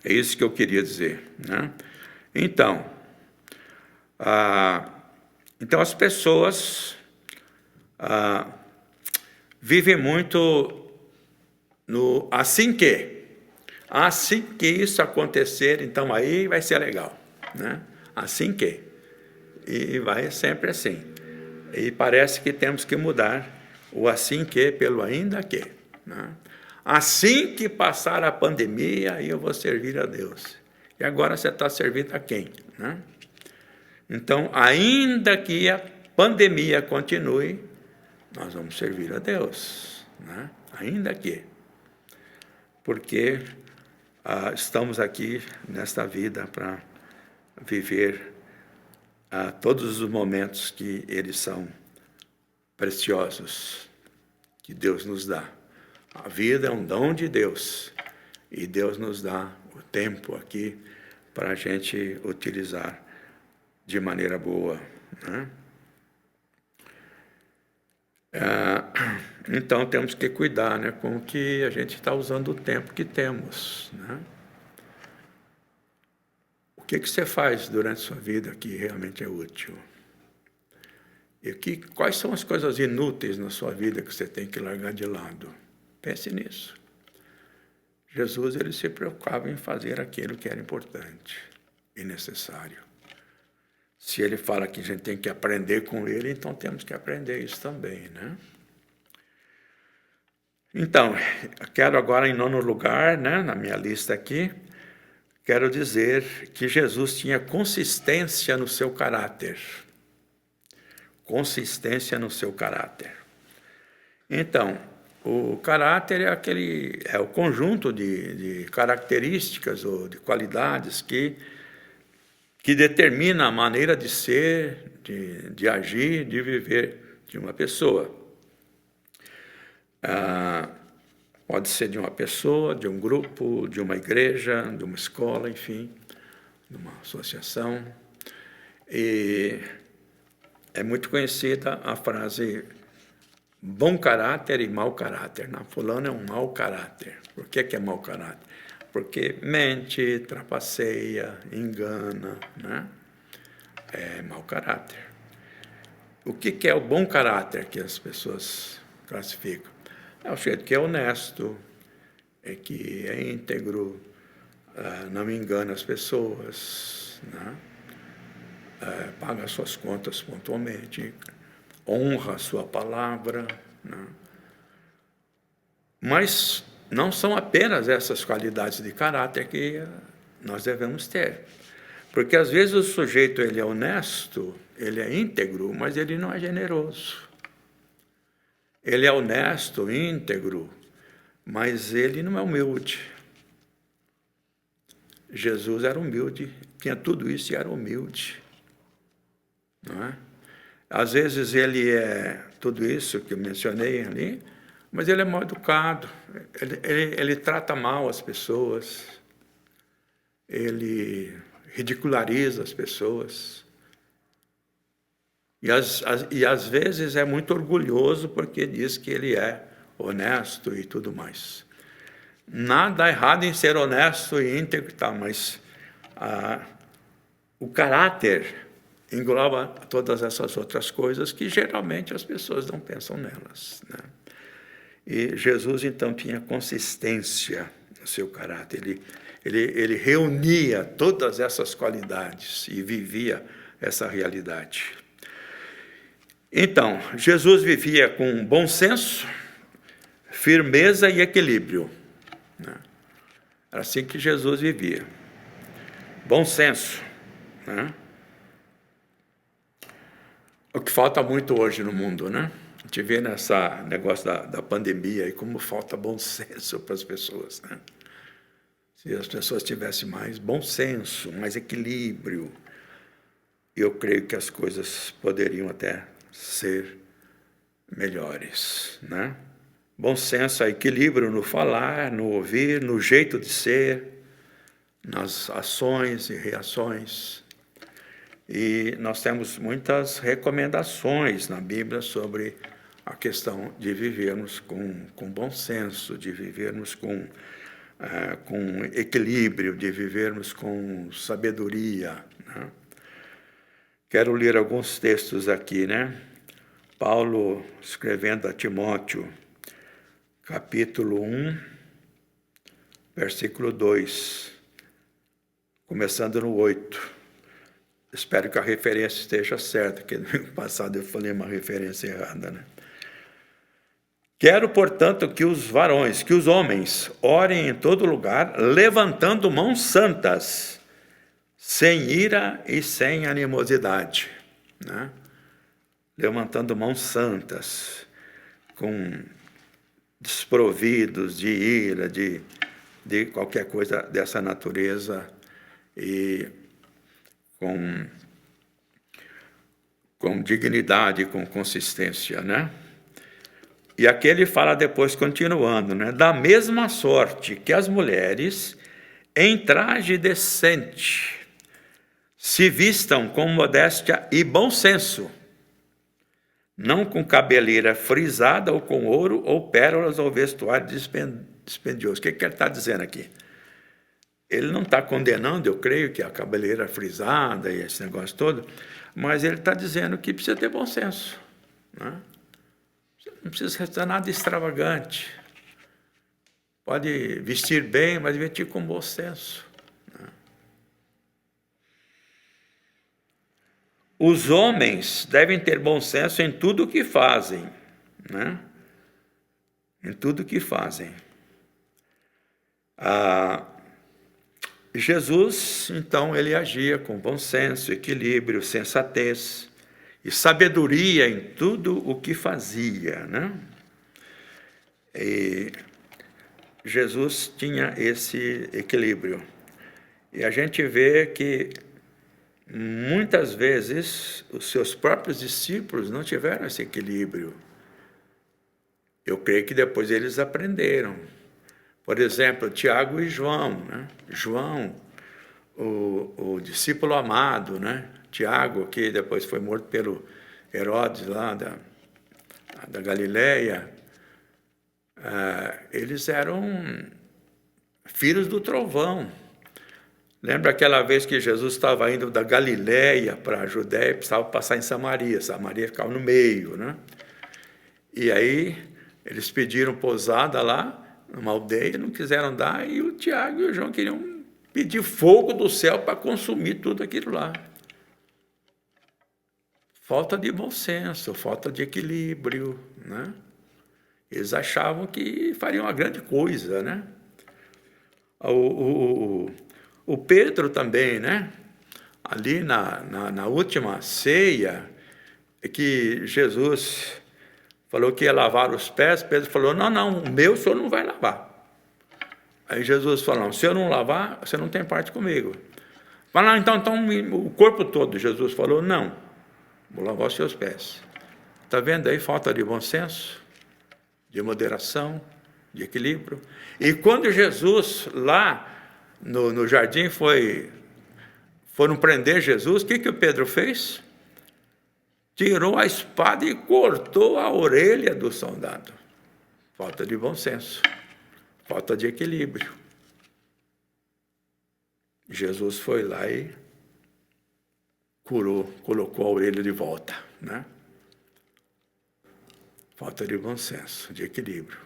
É isso que eu queria dizer, né? Então as pessoas vivem muito no assim que isso acontecer, então aí vai ser legal, né? Assim que. E vai sempre assim. E parece que temos que mudar o assim que pelo ainda que, né? Assim que passar a pandemia, aí eu vou servir a Deus. E agora você está servindo a quem, né? Então, ainda que a pandemia continue, nós vamos servir a Deus, né? Ainda que. Porque estamos aqui nesta vida para viver todos os momentos que eles são preciosos, que Deus nos dá. A vida é um dom de Deus e Deus nos dá o tempo aqui para a gente utilizar de maneira boa, né? Então temos que cuidar, né, com o que a gente está usando o tempo que temos, né? O que você faz durante a sua vida que realmente é útil? E quais são as coisas inúteis na sua vida que você tem que largar de lado? Pense nisso. Jesus, ele se preocupava em fazer aquilo que era importante e necessário. Se ele fala que a gente tem que aprender com ele, então temos que aprender isso também, né? Então, quero agora, em 9º lugar, né, na minha lista aqui, quero dizer que Jesus tinha consistência no seu caráter. Consistência no seu caráter. Então, o caráter é o conjunto de características ou de qualidades que determina a maneira de ser, de agir, de viver de uma pessoa. Pode ser de uma pessoa, de um grupo, de uma igreja, de uma escola, enfim, de uma associação. E é muito conhecida a frase bom caráter e mau caráter. Não, fulano é um mau caráter. Por que é mau caráter? Porque mente, trapaceia, engana, né? É mau caráter. O que é o bom caráter que as pessoas classificam? É o jeito que é honesto, é que é íntegro, não engana as pessoas, né? Paga as suas contas pontualmente, honra a sua palavra, né? Mas não são apenas essas qualidades de caráter que nós devemos ter. Porque às vezes o sujeito ele é honesto, ele é íntegro, mas ele não é generoso. Ele é honesto, íntegro, mas ele não é humilde. Jesus era humilde, tinha tudo isso e era humilde. Não é? Às vezes ele é tudo isso que eu mencionei ali, mas ele é mal educado, ele trata mal as pessoas, ele ridiculariza as pessoas. E às vezes é muito orgulhoso porque diz que ele é honesto e tudo mais. Nada errado em ser honesto e íntegro, tá, mas o caráter engloba todas essas outras coisas que geralmente as pessoas não pensam nelas, né? E Jesus, então, tinha consistência no seu caráter. Ele reunia todas essas qualidades e vivia essa realidade. Então, Jesus vivia com bom senso, firmeza e equilíbrio, né? Era assim que Jesus vivia. Bom senso, né? O que falta muito hoje no mundo, né? A gente vê nesse negócio da pandemia e como falta bom senso para as pessoas, né? Se as pessoas tivessem mais bom senso, mais equilíbrio, eu creio que as coisas poderiam até ser melhores, né? Bom senso é equilíbrio no falar, no ouvir, no jeito de ser, nas ações e reações. E nós temos muitas recomendações na Bíblia sobre a questão de vivermos com bom senso, de vivermos com equilíbrio, de vivermos com sabedoria, né? Quero ler alguns textos aqui, né? Paulo escrevendo a Timóteo, capítulo 1, versículo 2, começando no 8. Espero que a referência esteja certa, porque no ano passado eu falei uma referência errada, né? Quero, portanto, que os varões, que os homens, orem em todo lugar, levantando mãos santas, sem ira e sem animosidade, né? Levantando mãos santas, desprovidos de ira, de qualquer coisa dessa natureza, e com dignidade, com consistência, né? E aqui ele fala depois, continuando, né? Da mesma sorte que as mulheres, em traje decente, se vistam com modéstia e bom senso, não com cabeleira frisada ou com ouro ou pérolas ou vestuário dispendioso. O que ele está dizendo aqui? Ele não está condenando, eu creio, que a cabeleira frisada e esse negócio todo, mas ele está dizendo que precisa ter bom senso, né? Não precisa ser nada extravagante. Pode vestir bem, mas vestir com bom senso, né? Os homens devem ter bom senso em tudo o que fazem, né? Em tudo o que fazem. Jesus, então, ele agia com bom senso, equilíbrio, sensatez e sabedoria em tudo o que fazia, né? E Jesus tinha esse equilíbrio. E a gente vê que muitas vezes os seus próprios discípulos não tiveram esse equilíbrio. Eu creio que depois eles aprenderam. Por exemplo, Tiago e João, né? João, o discípulo amado, né? Tiago, que depois foi morto pelo Herodes lá da Galileia, eles eram filhos do trovão. Lembra aquela vez que Jesus estava indo da Galileia para a Judéia e precisava passar em Samaria. Samaria ficava no meio, né? E aí eles pediram pousada lá, numa aldeia, não quiseram dar, e o Tiago e o João queriam pedir fogo do céu para consumir tudo aquilo lá. Falta de bom senso, falta de equilíbrio, né? Eles achavam que fariam uma grande coisa, né? O Pedro também, né? Ali na última ceia, que Jesus falou que ia lavar os pés, Pedro falou, não, o meu o senhor não vai lavar. Aí Jesus falou, se eu não lavar, você não tem parte comigo. Fala, então o corpo todo. Jesus falou, não, vou lavar os seus pés. Está vendo aí falta de bom senso, de moderação, de equilíbrio? E quando Jesus, lá no jardim, foram prender Jesus, o que o Pedro fez? Tirou a espada e cortou a orelha do soldado. Falta de bom senso, falta de equilíbrio. Jesus foi lá e curou, colocou a orelha de volta, né? Falta de bom senso, de equilíbrio.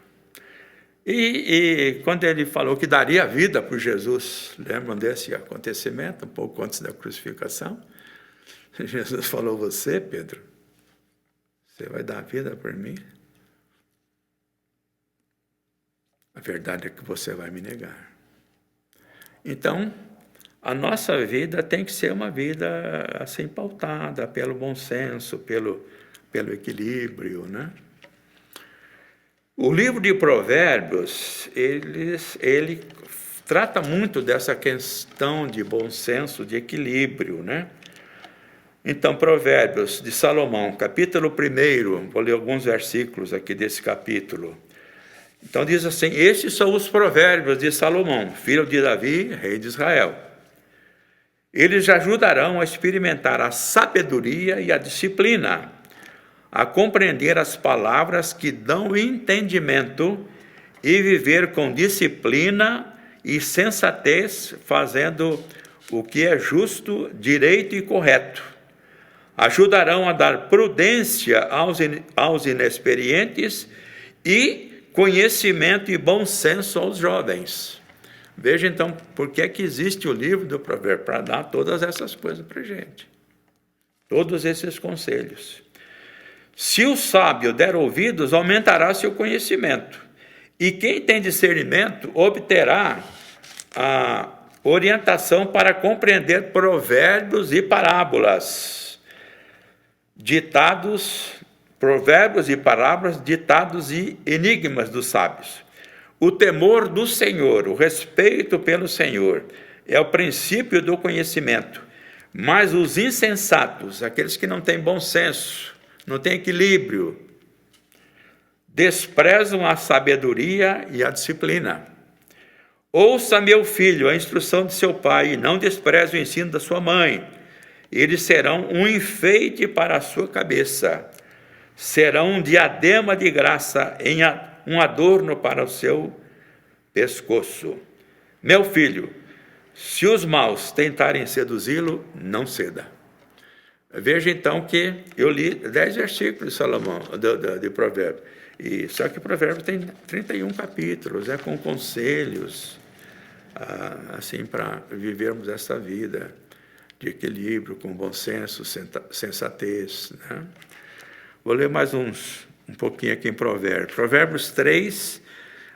E quando ele falou que daria a vida por Jesus, lembram desse acontecimento, um pouco antes da crucificação? Jesus falou, você, Pedro, você vai dar a vida por mim? A verdade é que você vai me negar. Então, a nossa vida tem que ser uma vida assim pautada pelo bom senso, pelo equilíbrio, né? O livro de Provérbios, ele trata muito dessa questão de bom senso, de equilíbrio, né? Então, Provérbios de Salomão, capítulo 1, vou ler alguns versículos aqui desse capítulo. Então diz assim, estes são os provérbios de Salomão, filho de Davi, rei de Israel. Eles ajudarão a experimentar a sabedoria e a disciplina, a compreender as palavras que dão entendimento e viver com disciplina e sensatez, fazendo o que é justo, direito e correto. Ajudarão a dar prudência aos inexperientes e conhecimento e bom senso aos jovens. Veja então por que é que existe o livro do Provérbio, para dar todas essas coisas para a gente. Todos esses conselhos. Se o sábio der ouvidos, aumentará seu conhecimento. E quem tem discernimento obterá a orientação para compreender provérbios e parábolas. Provérbios e parábolas, ditados e enigmas dos sábios. O temor do Senhor, o respeito pelo Senhor, é o princípio do conhecimento. Mas os insensatos, aqueles que não têm bom senso, não têm equilíbrio, desprezam a sabedoria e a disciplina. Ouça, meu filho, a instrução de seu pai, e não despreze o ensino da sua mãe. Eles serão um enfeite para a sua cabeça, serão um diadema de graça, um adorno para o seu pescoço. Meu filho, se os maus tentarem seduzi-lo, não ceda. Veja então que eu li 10 versículos de Salomão, de Provérbios, só que Provérbios tem 31 capítulos, com conselhos, assim, para vivermos essa vida de equilíbrio, com bom senso, sensatez, né? Vou ler mais um pouquinho aqui em Provérbios. Provérbios 3,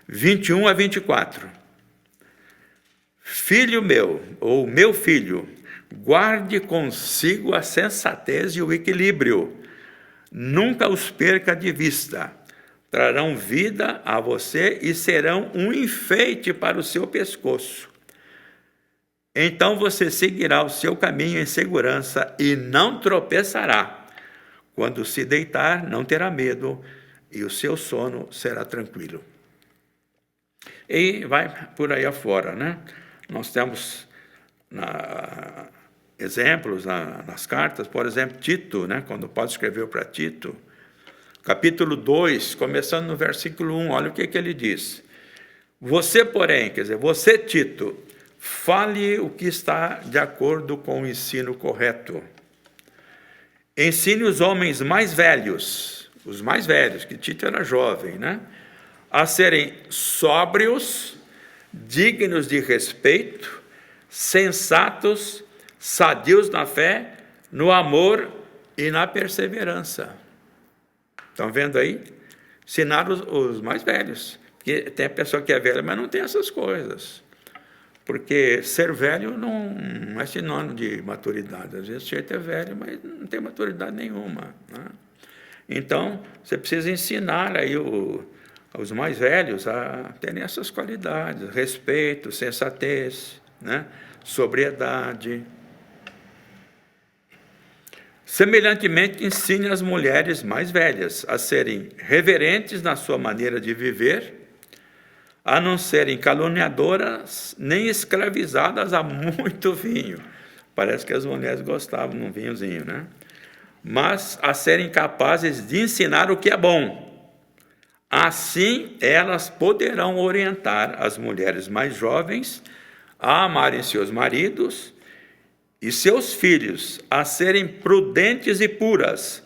21 a 24. Filho meu, ou meu filho, guarde consigo a sensatez e o equilíbrio. Nunca os perca de vista. Trarão vida a você e serão um enfeite para o seu pescoço. Então você seguirá o seu caminho em segurança e não tropeçará. Quando se deitar, não terá medo e o seu sono será tranquilo. E vai por aí afora, né? Nós temos exemplos nas cartas, por exemplo, Tito, né? Quando Paulo escreveu para Tito, capítulo 2, começando no versículo 1, olha o que ele diz. Você, porém, quer dizer, você, Tito, fale o que está de acordo com o ensino correto. Ensine os homens mais velhos, que Tito era jovem, né? A serem sóbrios, dignos de respeito, sensatos, sadios na fé, no amor e na perseverança. Estão vendo aí? Ensinar os mais velhos. Porque tem a pessoa que é velha, mas não tem essas coisas. Porque ser velho não é sinônimo de maturidade. Às vezes o sujeito é velho, mas não tem maturidade nenhuma, né? Então, você precisa ensinar aí os mais velhos a terem essas qualidades: respeito, sensatez, né? Sobriedade. Semelhantemente, ensine as mulheres mais velhas a serem reverentes na sua maneira de viver, a não serem caluniadoras nem escravizadas a muito vinho. Parece que as mulheres gostavam de um vinhozinho, né? Mas a serem capazes de ensinar o que é bom. Assim, elas poderão orientar as mulheres mais jovens a amarem seus maridos e seus filhos a serem prudentes e puras,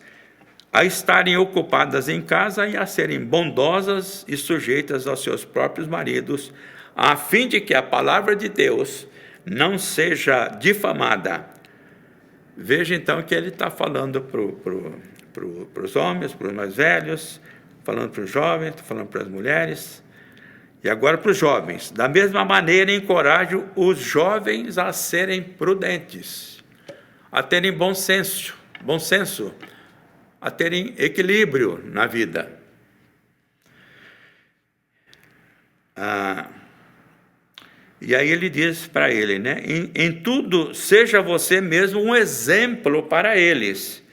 a estarem ocupadas em casa e a serem bondosas e sujeitas aos seus próprios maridos, a fim de que a palavra de Deus não seja difamada. Veja então que ele está falando para os homens, para os mais velhos, falando para os jovens, falando para as mulheres, e agora para os jovens. Da mesma maneira, encorajo os jovens a serem prudentes, a terem bom senso, a terem equilíbrio na vida. E aí ele diz para ele, né? Em tudo, seja você mesmo um exemplo para eles,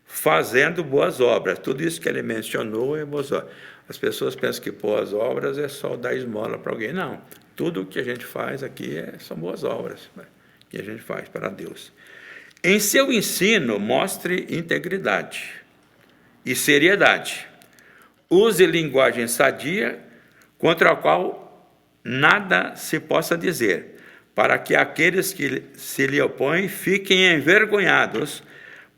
fazendo boas obras. Tudo isso que ele mencionou é boas obras. As pessoas pensam que boas obras é só dar esmola para alguém. Não, tudo o que a gente faz aqui são boas obras, né, que a gente faz para Deus. Em seu ensino, mostre integridade e seriedade. Use linguagem sadia, contra a qual nada se possa dizer, para que aqueles que se lhe opõem fiquem envergonhados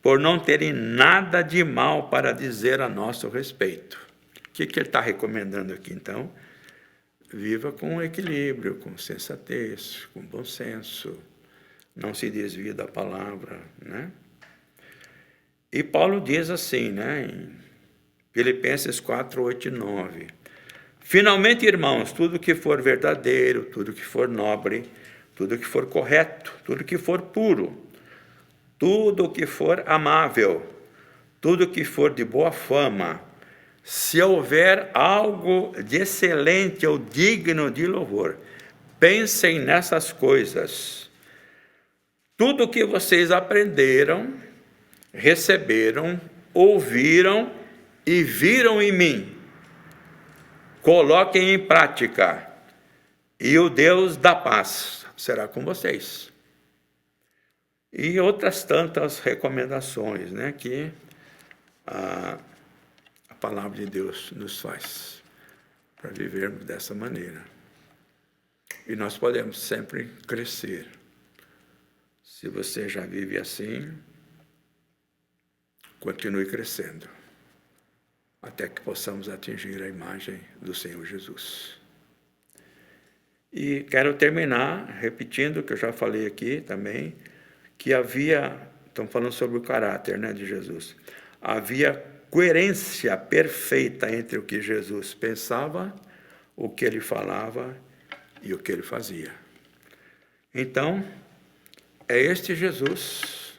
por não terem nada de mal para dizer a nosso respeito. O que ele está recomendando aqui, então? Viva com equilíbrio, com sensatez, com bom senso, não se desvie da palavra, né? E Paulo diz assim, né, em Filipenses 4, 8 e 9, finalmente, irmãos, tudo que for verdadeiro, tudo que for nobre, tudo que for correto, tudo que for puro, tudo que for amável, tudo que for de boa fama, se houver algo de excelente ou digno de louvor, pensem nessas coisas. Tudo que vocês aprenderam, receberam, ouviram e viram em mim, coloquem em prática, e o Deus da paz será com vocês. E outras tantas recomendações, né, que a palavra de Deus nos faz para vivermos dessa maneira. E nós podemos sempre crescer. Se você já vive assim, continue crescendo, até que possamos atingir a imagem do Senhor Jesus. E quero terminar repetindo o que eu já falei aqui também, que estamos falando sobre o caráter, né, de Jesus, havia coerência perfeita entre o que Jesus pensava, o que ele falava e o que ele fazia. Então, é este Jesus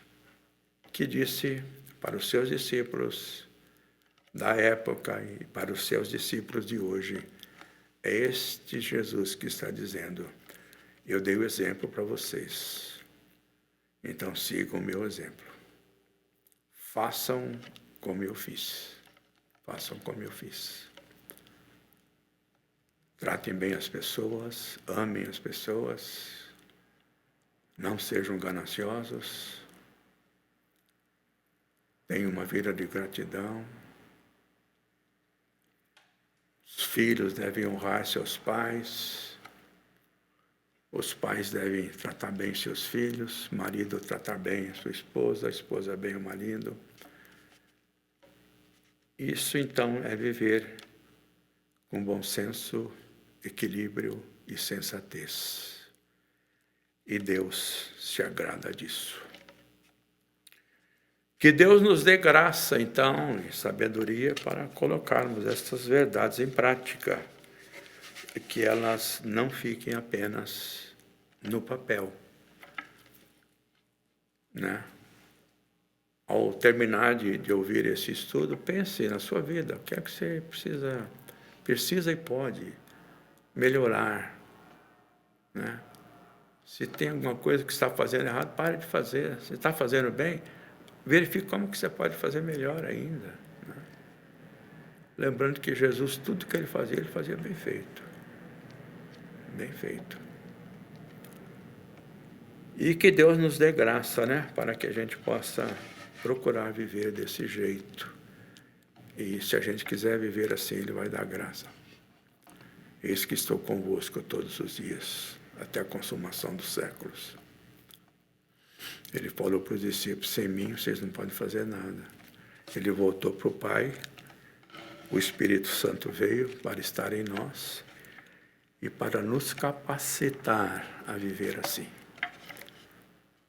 que disse para os seus discípulos da época e para os seus discípulos de hoje, é este Jesus que está dizendo, eu dei o exemplo para vocês, então sigam o meu exemplo. Façam como eu fiz. Façam como eu fiz. Tratem bem as pessoas, amem as pessoas, não sejam gananciosos, tenham uma vida de gratidão. Os filhos devem honrar seus pais, os pais devem tratar bem seus filhos, o marido tratar bem a sua esposa, a esposa bem o marido. Isso, então, é viver com bom senso, equilíbrio e sensatez. E Deus se agrada disso. Que Deus nos dê graça, então, e sabedoria para colocarmos estas verdades em prática, e que elas não fiquem apenas no papel, né? Ao terminar de ouvir esse estudo, pense na sua vida, o que é que você precisa e pode melhorar, né? Se tem alguma coisa que está fazendo errado, pare de fazer. Se está fazendo bem, verifique como que você pode fazer melhor ainda, né? Lembrando que Jesus, tudo que ele fazia bem feito. Bem feito. E que Deus nos dê graça, né? Para que a gente possa procurar viver desse jeito. E se a gente quiser viver assim, Ele vai dar graça. Eis que estou convosco todos os dias, até a consumação dos séculos. Ele falou para os discípulos: sem mim vocês não podem fazer nada. Ele voltou para o Pai, o Espírito Santo veio para estar em nós e para nos capacitar a viver assim.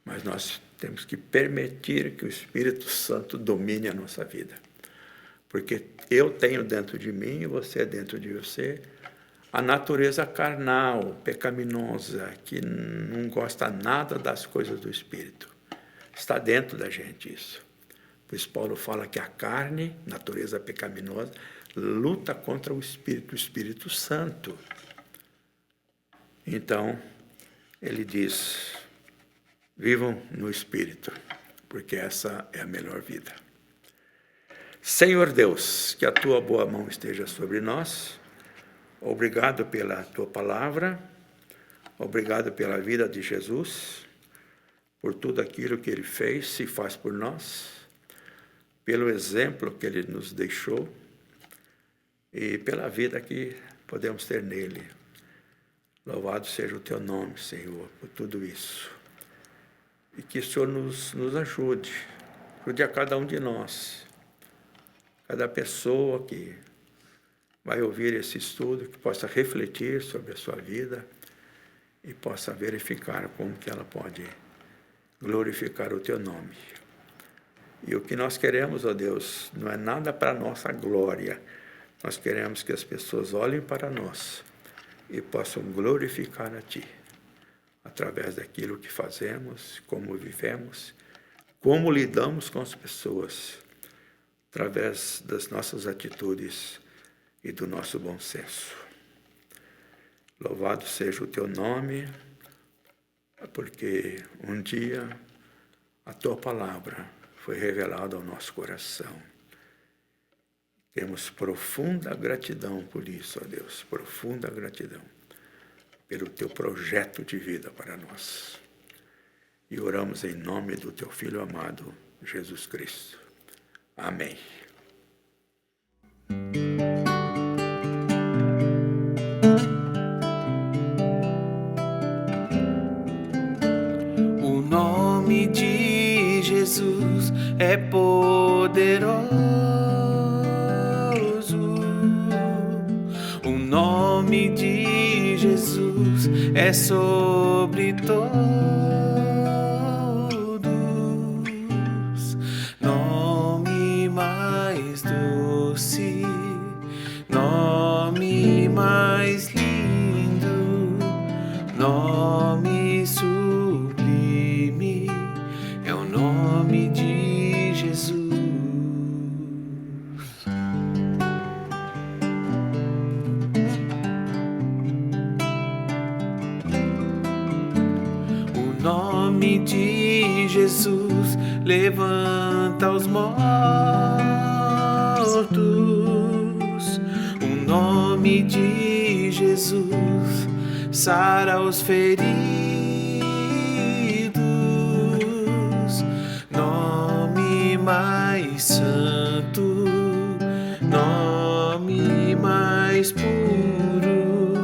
Mas nós temos que permitir que o Espírito Santo domine a nossa vida. Porque eu tenho dentro de mim e você dentro de você a natureza carnal, pecaminosa, que não gosta nada das coisas do Espírito. Está dentro da gente isso. Por isso Paulo fala que a carne, natureza pecaminosa, luta contra o Espírito Santo. Então, ele diz: vivam no Espírito, porque essa é a melhor vida. Senhor Deus, que a tua boa mão esteja sobre nós. Obrigado pela tua palavra, obrigado pela vida de Jesus, por tudo aquilo que ele fez e faz por nós, pelo exemplo que ele nos deixou e pela vida que podemos ter nele. Louvado seja o teu nome, Senhor, por tudo isso. E que o Senhor nos ajude a cada um de nós, cada pessoa que vai ouvir esse estudo, que possa refletir sobre a sua vida e possa verificar como que ela pode glorificar o teu nome. E o que nós queremos, ó Deus, não é nada para a nossa glória. Nós queremos que as pessoas olhem para nós e possam glorificar a Ti, através daquilo que fazemos, como vivemos, como lidamos com as pessoas, através das nossas atitudes e do nosso bom senso. Louvado seja o teu nome, porque um dia a tua palavra foi revelada ao nosso coração. Temos profunda gratidão por isso, ó Deus, profunda gratidão pelo teu projeto de vida para nós. E oramos em nome do teu Filho amado, Jesus Cristo. Amém. O nome de Jesus é poderoso. O nome de Jesus é sobre todos. Nome mais doce, nome mais lindo, nome sublime, é o nome de Jesus. O nome de Jesus levanta os mortos. O nome de Jesus sara os feridos. Nome mais santo, nome mais puro,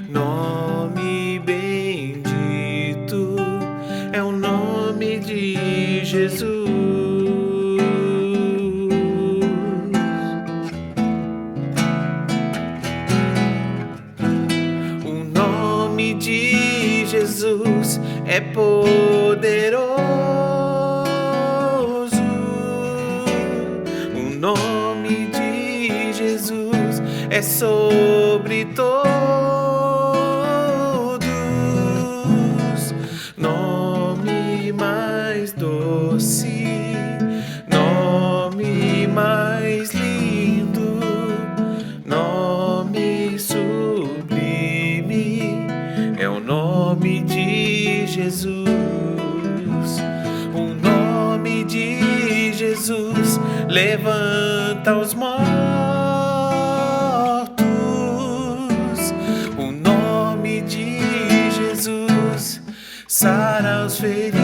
nome bendito, é o nome de Jesus. O nome de Jesus é poderoso. O nome de Jesus é sobre todos. Nome mais doce, nome mais lindo, nome sublime, é o nome de Jesus. O nome de levanta os mortos, o nome de Jesus sara os feridos,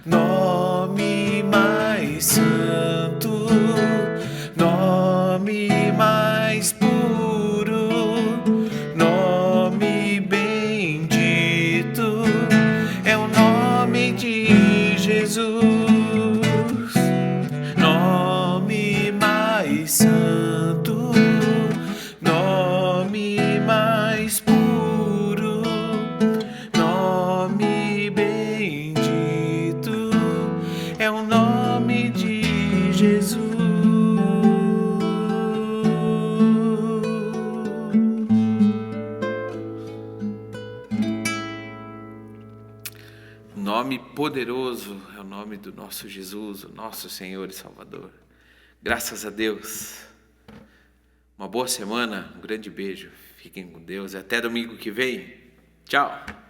nome mais santo, nome mais puro, nome bendito, é o nome de Jesus, nome mais santo, nome mais puro, nome bendito, é o nome de Jesus. Nome poderoso é o nome do nosso Jesus, o nosso Senhor e Salvador. Graças a Deus. Uma boa semana, um grande beijo. Fiquem com Deus e até domingo que vem. Tchau.